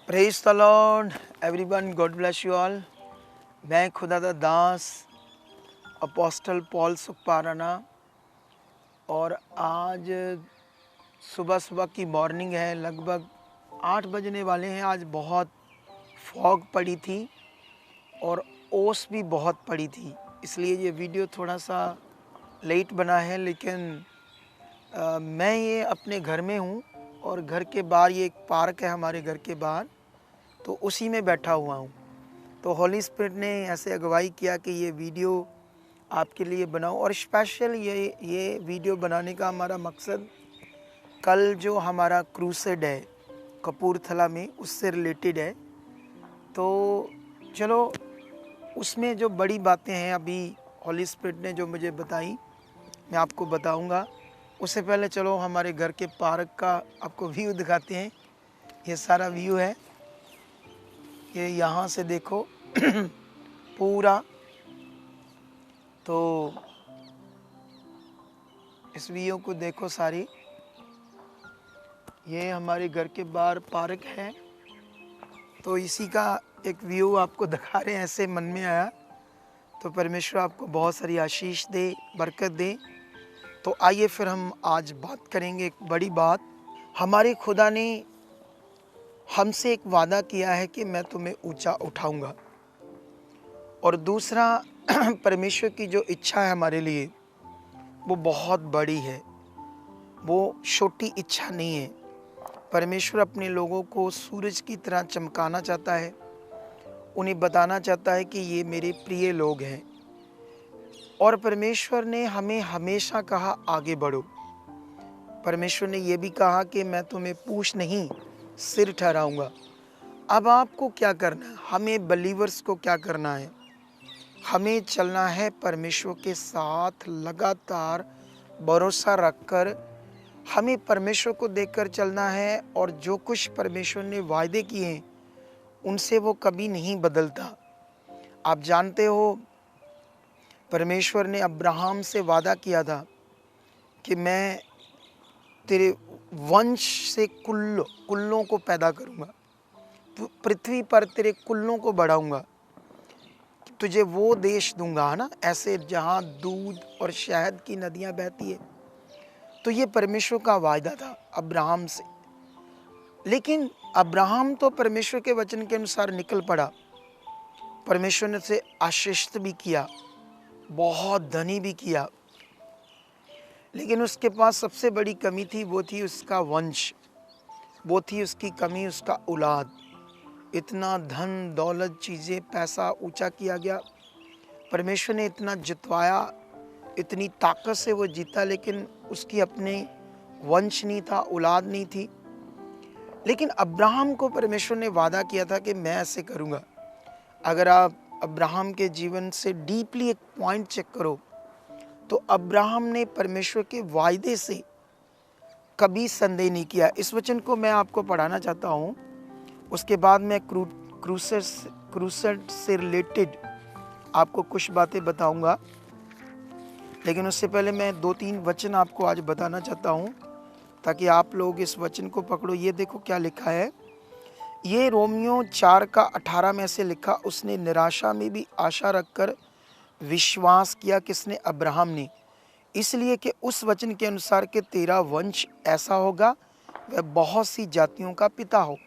Praise the Lord everyone, God bless you all. मैं खुदा दा दास अपोस्टल पॉल सुखपाराना और आज सुबह सुबह की मॉर्निंग है, लगभग 8 बजने वाले हैं। आज बहुत फॉग पड़ी थी और ओस भी बहुत पड़ी थी, इसलिए ये वीडियो थोड़ा सा लेट बना है। लेकिन मैं ये अपने घर में हूँ और घर के बाहर ये एक पार्क है हमारे घर के बाहर, तो उसी में बैठा हुआ हूँ। तो हॉली स्पिरिट ने ऐसे अगुवाई किया कि ये वीडियो आपके लिए बनाऊं। और स्पेशल ये वीडियो बनाने का हमारा मकसद कल जो हमारा क्रूसेड है कपूरथला में, उससे रिलेटेड है। तो चलो, उसमें जो बड़ी बातें हैं अभी हॉली स्पिरिट ने जो मुझे बताई मैं आपको बताऊंगा। उससे पहले चलो हमारे घर के पार्क का आपको व्यू दिखाते हैं। ये सारा व्यू है, ये यहाँ से देखो पूरा। तो इस व्यू को देखो सारी। ये हमारे घर के बाहर पार्क है, तो इसी का एक व्यू आपको दिखा रहे हैं। ऐसे मन में आया, तो परमेश्वर आपको बहुत सारी आशीष दे, बरकत दे। तो आइए फिर हम आज बात करेंगे एक बड़ी बात। हमारे खुदा ने हमसे एक वादा किया है कि मैं तुम्हें ऊंचा उठाऊंगा। और दूसरा परमेश्वर की जो इच्छा है हमारे लिए वो बहुत बड़ी है, वो छोटी इच्छा नहीं है। परमेश्वर अपने लोगों को सूरज की तरह चमकाना चाहता है, उन्हें बताना चाहता है कि ये मेरे प्रिय लोग हैं। और परमेश्वर ने हमें हमेशा कहा आगे बढ़ो। परमेश्वर ने यह भी कहा कि मैं तुम्हें पूँछ नहीं सिर ठहराऊंगा। अब आपको क्या करना है, हमें बलीवर्स को क्या करना है? हमें चलना है परमेश्वर के साथ, लगातार भरोसा रखकर हमें परमेश्वर को देखकर चलना है। और जो कुछ परमेश्वर ने वायदे किए हैं उनसे वो कभी नहीं बदलता। आप जानते हो, परमेश्वर ने अब्राहम से वादा किया था कि मैं तेरे वंश से कुल्लों को पैदा करूंगा, पृथ्वी पर तेरे कुल्लों को बढ़ाऊंगा, तुझे वो देश दूंगा, है ना, ऐसे जहाँ दूध और शहद की नदियाँ बहती है। तो ये परमेश्वर का वायदा था अब्राहम से। लेकिन अब्राहम तो परमेश्वर के वचन के अनुसार निकल पड़ा। परमेश्वर ने उसे आशीषित भी किया, बहुत धनी भी किया। लेकिन उसके पास सबसे बड़ी कमी थी, वो थी उसका वंश, वो थी उसकी कमी, उसका औलाद। इतना धन दौलत, चीज़ें, पैसा ऊंचा किया गया, परमेश्वर ने इतना जितवाया, इतनी ताकत से वो जीता, लेकिन उसकी अपने वंश नहीं था, औलाद नहीं थी। लेकिन अब्राहम को परमेश्वर ने वादा किया था कि मैं ऐसे करूँगा। अगर आप अब्राहम के जीवन से डीपली एक पॉइंट चेक करो तो अब्राहम ने परमेश्वर के वायदे से कभी संदेह नहीं किया। इस वचन को मैं आपको पढ़ाना चाहता हूँ, उसके बाद मैं क्रूसेड से रिलेटेड आपको कुछ बातें बताऊंगा। लेकिन उससे पहले मैं 2-3 वचन आपको आज बताना चाहता हूँ ताकि आप लोग इस वचन को पकड़ो। ये देखो क्या लिखा है, ये रोमियो 4:18 में से लिखा, उसने निराशा में भी आशा रखकर विश्वास किया, किसने? अब्राहम ने, इसलिए कि उस वचन के अनुसार कि तेरा वंश ऐसा होगा वह बहुत सी जातियों का पिता हो।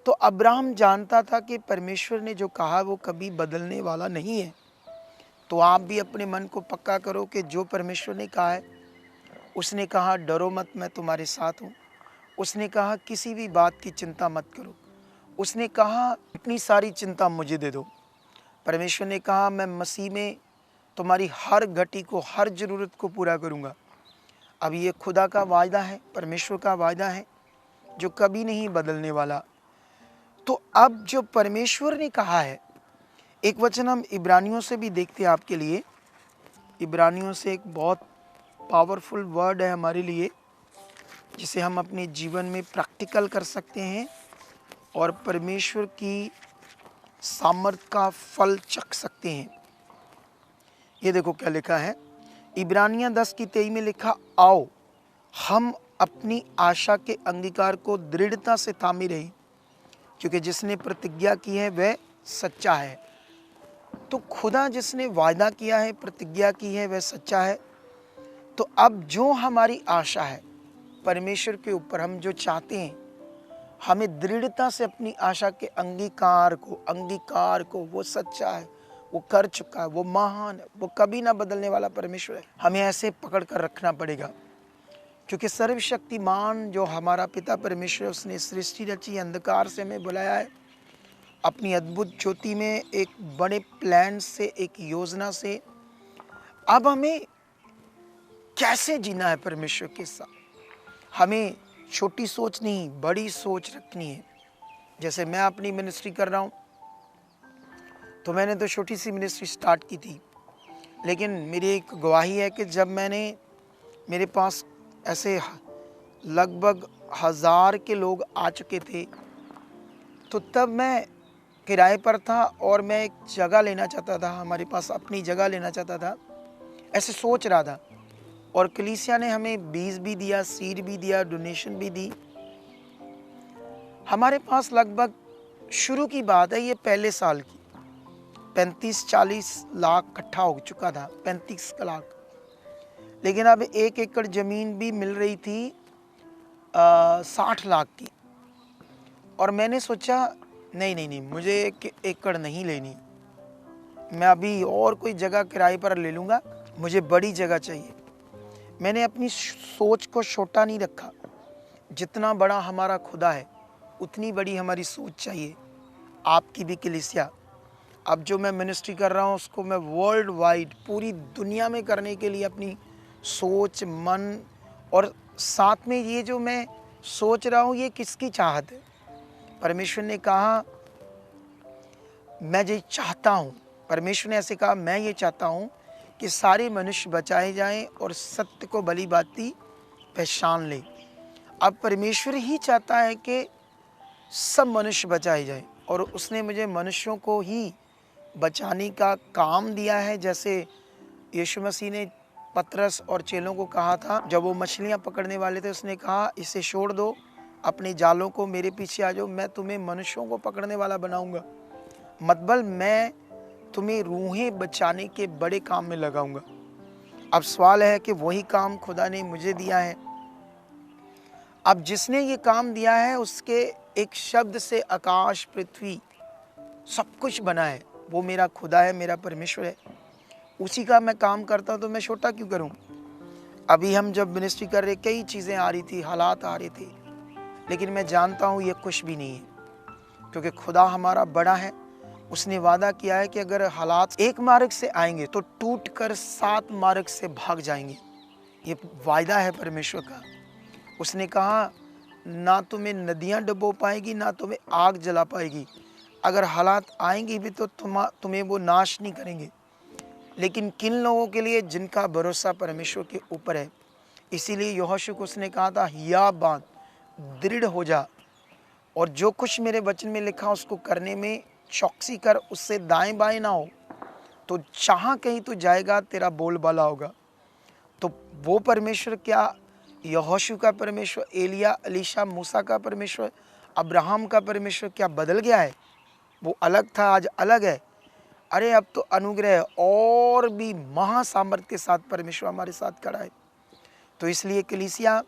तो अब्राहम जानता था कि परमेश्वर ने जो कहा वो कभी बदलने वाला नहीं है। तो आप भी अपने मन को पक्का करो कि जो परमेश्वर ने कहा है, उसने कहा डरो मत, मैं तुम्हारे साथ हूँ। उसने कहा किसी भी बात की चिंता मत करो। उसने कहा अपनी सारी चिंता मुझे दे दो। परमेश्वर ने कहा मैं मसीह में तुम्हारी हर घटी को, हर ज़रूरत को पूरा करूँगा। अब ये खुदा का वायदा है, परमेश्वर का वायदा है जो कभी नहीं बदलने वाला। तो अब जो परमेश्वर ने कहा है, एक वचन हम इब्रानियों से भी देखते हैं आपके लिए। इब्रानियों से एक बहुत पावरफुल वर्ड है हमारे लिए, जिसे हम अपने जीवन में प्रैक्टिकल कर सकते हैं और परमेश्वर की सामर्थ का फल चख सकते हैं। ये देखो क्या लिखा है, इब्रानियां 10:23 में लिखा, आओ हम अपनी आशा के अंगीकार को दृढ़ता से थामे रहें, क्योंकि जिसने प्रतिज्ञा की है वह सच्चा है। तो खुदा जिसने वायदा किया है, प्रतिज्ञा की है, वह सच्चा है। तो अब जो हमारी आशा है परमेश्वर के ऊपर, हम जो चाहते हैं, हमें दृढ़ता से अपनी आशा के अंगीकार को, वो सच्चा है, वो कर चुका है, वो महान है, वो कभी ना बदलने वाला परमेश्वर है, हमें ऐसे पकड़ कर रखना पड़ेगा। क्योंकि सर्वशक्तिमान जो हमारा पिता परमेश्वर, उसने सृष्टि रची, अंधकार से हमें बुलाया है अपनी अद्भुत ज्योति में, एक बड़े प्लान से, एक योजना से। अब हमें कैसे जीना है परमेश्वर के साथ। हमें छोटी सोच नहीं, बड़ी सोच रखनी है। जैसे मैं अपनी मिनिस्ट्री कर रहा हूँ, तो मैंने तो छोटी सी मिनिस्ट्री स्टार्ट की थी, लेकिन मेरी एक गवाही है कि जब मेरे पास ऐसे लगभग 1000 के लोग आ चुके थे, तो तब मैं किराए पर था और मैं एक जगह लेना चाहता था, हमारे पास अपनी जगह लेना चाहता था, ऐसे सोच रहा था। और कलीसिया ने हमें बीज भी दिया, सीड भी दिया, डोनेशन भी दी। हमारे पास लगभग, शुरू की बात है ये, पहले साल की 35-40 लाख इकट्ठा हो चुका था, 35 लाख। लेकिन अब 1 एकड़ ज़मीन भी मिल रही थी 60 लाख की। और मैंने सोचा नहीं, मुझे 1 एकड़ नहीं लेनी, मैं अभी और कोई जगह किराए पर ले लूँगा, मुझे बड़ी जगह चाहिए। मैंने अपनी सोच को छोटा नहीं रखा। जितना बड़ा हमारा खुदा है, उतनी बड़ी हमारी सोच चाहिए। आपकी भी कलीसिया, अब जो मैं मिनिस्ट्री कर रहा हूँ उसको मैं वर्ल्ड वाइड, पूरी दुनिया में करने के लिए अपनी सोच, मन, और साथ में ये जो मैं सोच रहा हूँ, ये किसकी चाहत है। परमेश्वर ने कहा, मैं ये चाहता हूँ, परमेश्वर ने ऐसे कहा, मैं ये चाहता हूँ कि सारे मनुष्य बचाए जाएं और सत्य को भली भांति पहचान लें। अब परमेश्वर ही चाहता है कि सब मनुष्य बचाए जाएं, और उसने मुझे मनुष्यों को ही बचाने का काम दिया है। जैसे यीशु मसीह ने पतरस और चेलों को कहा था, जब वो मछलियां पकड़ने वाले थे, उसने कहा, इसे छोड़ दो, अपने जालों को, मेरे पीछे आ जाओ, मैं तुम्हें मनुष्यों को पकड़ने वाला बनाऊंगा। मतलब मैं तुम्हें रूहें बचाने के बड़े काम में लगाऊंगा। अब सवाल है कि वही काम खुदा ने मुझे दिया है। अब जिसने ये काम दिया है, उसके एक शब्द से आकाश, पृथ्वी, सब कुछ बना है। वो मेरा खुदा है, मेरा परमेश्वर है, उसी का मैं काम करता हूँ, तो मैं छोटा क्यों करूँ। अभी हम जब मिनिस्ट्री कर रहे, कई चीज़ें आ रही थी, हालात आ रहे थे, लेकिन मैं जानता हूँ ये कुछ भी नहीं है, क्योंकि खुदा हमारा बड़ा है। उसने वादा किया है कि अगर हालात एक मार्ग से आएंगे तो टूटकर 7 मार्ग से भाग जाएंगे। ये वायदा है परमेश्वर का। उसने कहा, ना तुम्हें नदियां डुबो पाएगी, ना तुम्हें आग जला पाएगी। अगर हालात आएंगी भी तो तुम्हें वो नाश नहीं करेंगे। लेकिन किन लोगों के लिए, जिनका भरोसा परमेश्वर के ऊपर है। इसीलिए यहोशू को उसने कहा था, या बांध, दृढ़ हो जा, और जो कुछ मेरे वचन में लिखा उसको करने में चौकसी कर, उससे दाएं बाएं ना हो, तो जहाँ कहीं तू जाएगा तेरा बोलबाला होगा। तो वो परमेश्वर, क्या यहोशू का परमेश्वर, एलिया, अलीशा, मूसा का परमेश्वर, अब्राहम का परमेश्वर क्या बदल गया है? वो अलग था, आज अलग है। अरे अब तो अनुग्रह और भी महासामर्थ के साथ परमेश्वर हमारे साथ खड़ा है। तो इसलिए कलीसिया,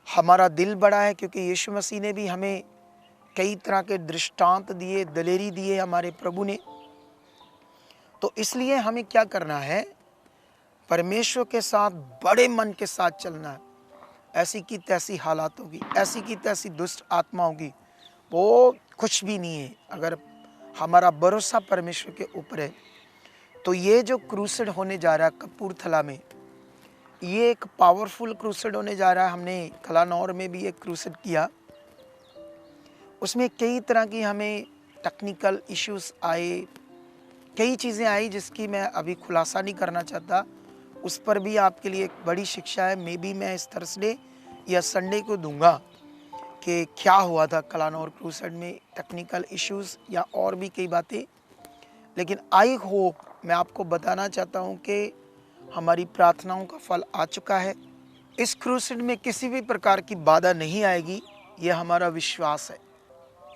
हमारा दिल बड़ा है, क्योंकि यीशु मसीह ने भी हमें कई तरह के दृष्टांत दिए, दलेरी दिए हमारे प्रभु ने। तो इसलिए हमें क्या करना है, परमेश्वर के साथ बड़े मन के साथ चलना है। ऐसी की तैसी हालात होगी, ऐसी की तैसी दुष्ट आत्मा होगी, वो कुछ भी नहीं है अगर हमारा भरोसा परमेश्वर के ऊपर है। तो ये जो क्रूसेड होने जा रहा है कपूरथला में, ये एक पावरफुल क्रूसेड होने जा रहा है। हमने कलानौर में भी एक क्रूसेड किया, उसमें कई तरह की हमें टेक्निकल इश्यूज आए, कई चीज़ें आई जिसकी मैं अभी खुलासा नहीं करना चाहता। उस पर भी आपके लिए एक बड़ी शिक्षा है। मे बी मैं इस थर्सडे या संडे को दूंगा कि क्या हुआ था कलानौर क्रूसेड में, टेक्निकल इश्यूज या और भी कई बातें। लेकिन आई होप, मैं आपको बताना चाहता हूं कि हमारी प्रार्थनाओं का फल आ चुका है। इस क्रूसेड में किसी भी प्रकार की बाधा नहीं आएगी, यह हमारा विश्वास है।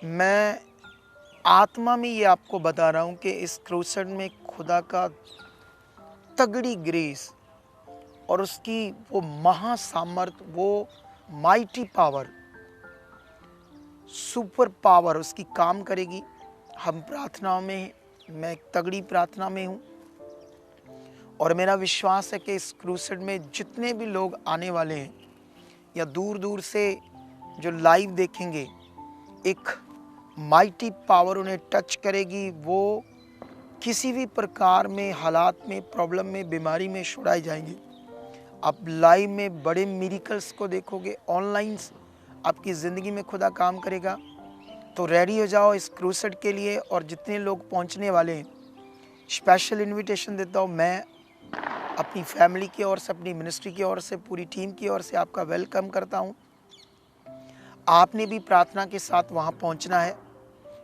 मैं आत्मा में ये आपको बता रहा हूँ कि इस क्रूसेड में खुदा का तगड़ी ग्रेस और उसकी वो महासामर्थ, वो माइटी पावर, सुपर पावर उसकी काम करेगी। हम प्रार्थनाओं में हैं, मैं एक तगड़ी प्रार्थना में हूँ और मेरा विश्वास है कि इस क्रूसेड में जितने भी लोग आने वाले हैं या दूर दूर से जो लाइव देखेंगे, एक माइटी पावर उन्हें टच करेगी। वो किसी भी प्रकार में, हालात में, प्रॉब्लम में, बीमारी में छुड़ाए जाएंगे। आप लाइव में बड़े मिरेकल्स को देखोगे। ऑनलाइन आपकी ज़िंदगी में खुदा काम करेगा। तो रेडी हो जाओ इस क्रूसेड के लिए। और जितने लोग पहुंचने वाले हैं, स्पेशल इनविटेशन देता हूं मैं अपनी फैमिली की ओर से, अपनी मिनिस्ट्री की ओर से, पूरी टीम की ओर से आपका वेलकम करता हूं। आपने भी प्रार्थना के साथ वहां पहुंचना है,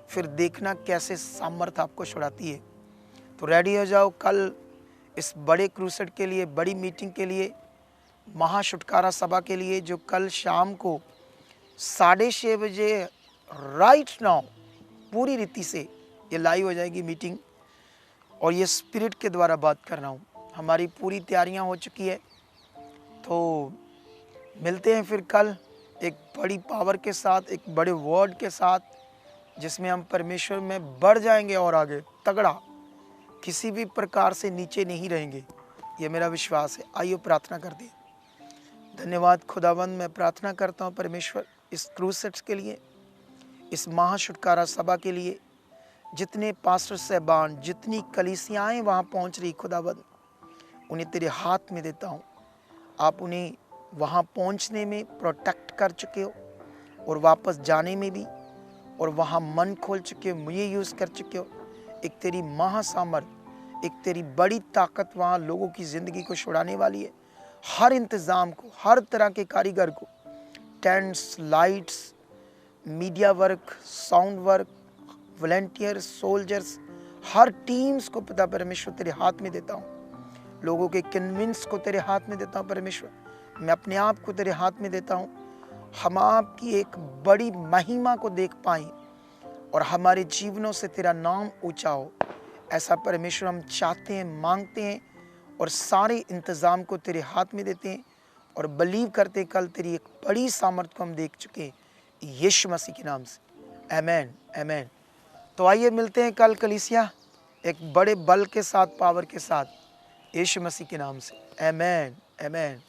फिर देखना कैसे सामर्थ आपको छुड़ाती है। तो रेडी हो जाओ कल इस बड़े क्रूसेड के लिए, बड़ी मीटिंग के लिए, महाछुटकारा सभा के लिए, जो कल शाम को 6:30 बजे राइट नाउ पूरी रीति से ये लाइव हो जाएगी मीटिंग। और ये स्पिरिट के द्वारा बात कर रहा हूँ। हमारी पूरी तैयारियां हो चुकी है। तो मिलते हैं फिर कल एक बड़ी पावर के साथ, एक बड़े वर्ड के साथ, जिसमें हम परमेश्वर में बढ़ जाएंगे और आगे तगड़ा, किसी भी प्रकार से नीचे नहीं रहेंगे। ये मेरा विश्वास है। आइए प्रार्थना कर दें। धन्यवाद खुदावंद, मैं प्रार्थना करता हूँ परमेश्वर इस क्रूसेड्स के लिए, इस महाछुटकारा सभा के लिए, जितने पास्टर साहबान, जितनी कलीसियाएँ वहाँ पहुँच रही खुदावंद, उन्हें तेरे हाथ में देता हूँ। आप उन्हें वहाँ पहुँचने में प्रोटेक्ट कर चुके हो और वापस जाने में भी, और वहाँ मन खोल चुके हो, मुझे यूज़ कर चुके हो। एक तेरी महासामर्थ, एक तेरी बड़ी ताकत वहाँ लोगों की ज़िंदगी को छुड़ाने वाली है। हर इंतज़ाम को, हर तरह के कारीगर को, tents, lights, media work, sound work, volunteer, soldiers, हर टीम्स को पिता परमेश्वर तेरे हाथ में देता हूँ। लोगों के कन्विंस को तेरे हाथ में देता हूँ परमेश्वर। मैं अपने आप को तेरे हाथ में देता हूँ। हम आपकी एक बड़ी महिमा को देख पाएं और हमारे जीवनों से तेरा नाम ऊंचा हो, ऐसा परमेश्वर हम चाहते हैं, मांगते हैं। और सारे इंतज़ाम को तेरे हाथ में देते हैं और बिलीव करते कल तेरी एक बड़ी सामर्थ को हम देख चुके हैं, यीशु मसीह के नाम से। आमीन, आमीन। तो आइए मिलते हैं कल कलीसिया एक बड़े बल के साथ, पावर के साथ, यीशु मसीह के नाम से। आमीन, आमीन।